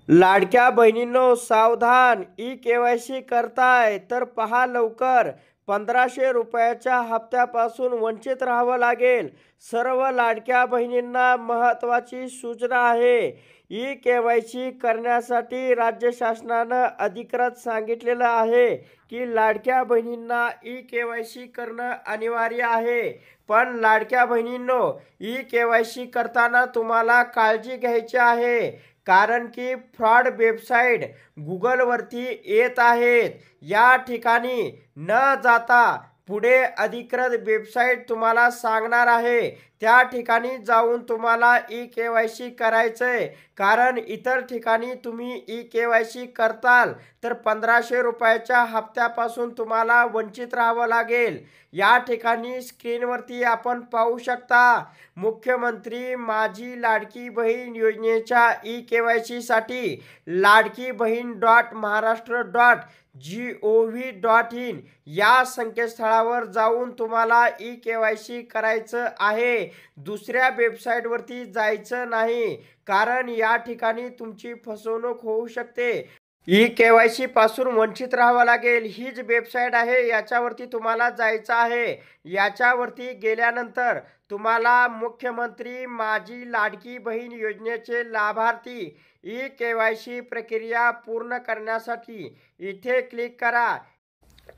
लाडक्या बहिणींनो सावधान, ई-केवायसी करताय तर पहा लवकर, 1500 रुपयाच्या हप्त्यापासून वंचित राहावं लागेल. सर्व लाडक्या बहिणींना महत्त्वाची सूचना आहे. ई-केवायसी करण्यासाठी राज्य शासनानं अधिकृत सांगितलेलं आहे की लाडक्या बहिणींना ई-केवायसी करणं अनिवार्य आहे. पण लाडक्या बहिणींनो, ई-केवायसी करताना तुम्हाला काळजी घ्यायची आहे. कारण की फ्रॉड वेबसाईट गुगलवरती येत आहेत. या ठिकाणी न जाता पुढे अधिकृत वेबसाईट तुम्हाला सांगणार आहे, त्या ठिकाणी जाऊन तुम्हाला ई-केवायसी करायचंय. कारण इतर ठिकाणी तुम्ही ई-केवायसी करताल तर 1500 रुपयाच्या हप्त्यापासून तुम्हाला वंचित राहावं लागेल. या ठिकाणी स्क्रीनवरती आपण पाहू शकता, मुख्यमंत्री माझी लाडकी बहीण योजनेच्या ई-केवायसीसाठी ladkibhin.maharashtra.gov.in या संकेतस्थळावर जाऊन तुम्हाला ई-केवायसी करायचं आहे. दुसऱ्या वेबसाईटवरती जायचं नाही, कारण या ठिकाणी तुमची फसवणूक होऊ शकते. ई-केवायसी पासून वंचित राहावं लागेल हीच वेबसाईट आहे, याच्यावरती तुम्हाला जायचं आहे. याच्यावरती गेल्यानंतर तुम्हाला मुख्यमंत्री माझी लाडकी बहीण योजनेचे लाभार्थी ई-केवायसी प्रक्रिया पूर्ण करण्यासाठी इथे क्लिक करा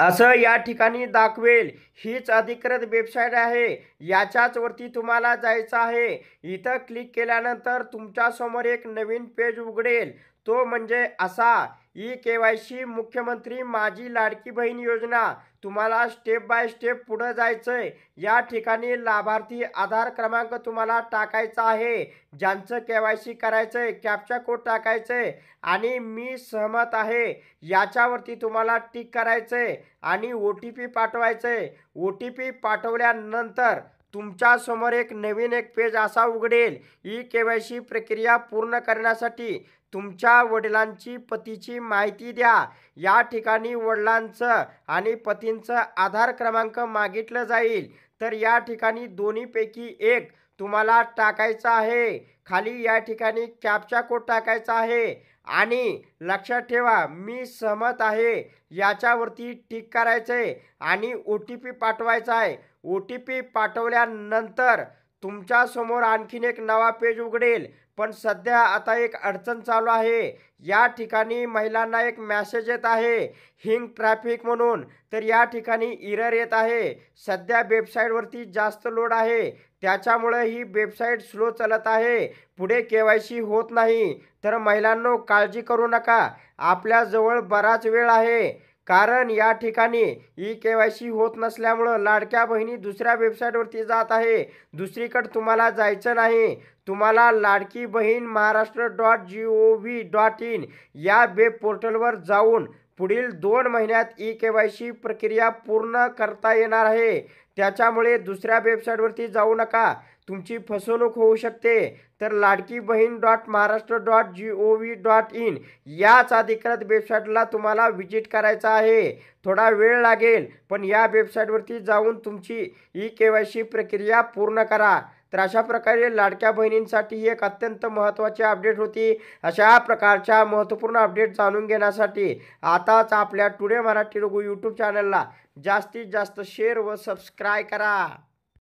असं या ठिकाणी दाखवेल. हीच अधिकृत वेबसाईट आहे, याच्याच वरती तुम्हाला जायचं आहे. इथं क्लिक केल्यानंतर तुमच्या समोर एक नवीन पेज उघडेल. तो म्हणजे असा, ई-केवायसी मुख्यमंत्री माझी लाडकी बहीण योजना. तुम्हाला स्टेप बाय स्टेप पुढे जायचंय. या ठिकाणी लाभार्थी आधार क्रमांक तुम्हाला टाकायचा आहे, ज्यांचं केवायसी करायचंय, कॅप्चा कोड टाकायचंय आणि मी सहमत आहे याच्यावरती तुम्हाला टिक करायचंय आणि OTP पाठवायचंय. OTP पाठवल्यानंतर तुमच्या समोर एक नवीन पेज असा उघडेल. ई-केवायसी प्रक्रिया पूर्ण करण्यासाठी तुमच्या वडिलांची पतीची माहिती द्या. या ठिकाणी वडिलांचं आणि पतींचं आधार क्रमांक मागितलं जाईल, तर या ठिकाणी दोन्हीपैकी एक तुम्हाला टाकायचा आहे. खाली या ठिकाणी कॅप्चा कोड टाकायचा आहे आणि लक्षात ठेवा, मी सहमत आहे याच्यावरती टिक करायचंय आणि OTP पाठवायचा आहे. OTP पाठवल्यानंतर तुमच्या समोर आणखीन एक नवा पेज उघडेल. पण सध्या आता एक अडचण चालू आहे. या ठिकाणी महिलांना एक मेसेज येत आहे, हिंग ट्रॅफिक म्हणून. तर या ठिकाणी एरर येत आहे. सध्या वेबसाईटवरती जास्त लोड आहे, त्याच्यामुळे ही वेबसाईट स्लो चालत आहे, पुढे केवायसी होत नाही. तर महिलांनो, काळजी करू नका, आपल्याजवळ बराच वेळ आहे. कारण या ठिकाणी ई-केवायसी होत नसल्यामुळं लाडक्या बहिणी दुसऱ्या वेबसाईटवरती जात आहे. दुसरीकडे तुम्हाला जायचं नाही. तुम्हाला लाडकी बहीण महाराष्ट्र.gov.in या वेब पोर्टलवर जाऊन पुढील 2 महिन्यात ई-केवायसी प्रक्रिया पूर्ण करता येणार आहे. त्याच्यामुळे दुसऱ्या वेबसाईटवरती जाऊ नका, तुमची फसवणूक होऊ शकते. तर ladkibhin.maharashtra.gov.in याच अधिकृत वेबसाईटला तुम्हाला व्हिजिट करायचं आहे. थोडा वेळ लागेल, पण या वेबसाईटवरती जाऊन तुमची ई-केवायसी प्रक्रिया पूर्ण करा. तर अशा प्रकारे लाडक्या बहिणींसाठी ही एक अत्यंत महत्त्वाची अपडेट होती. अशा प्रकारच्या महत्त्वपूर्ण अपडेट जाणून घेण्यासाठी आताच आपल्या टुडे मराठी रघु यूट्यूब चॅनलला जास्तीत जास्त शेअर व सबस्क्राईब करा.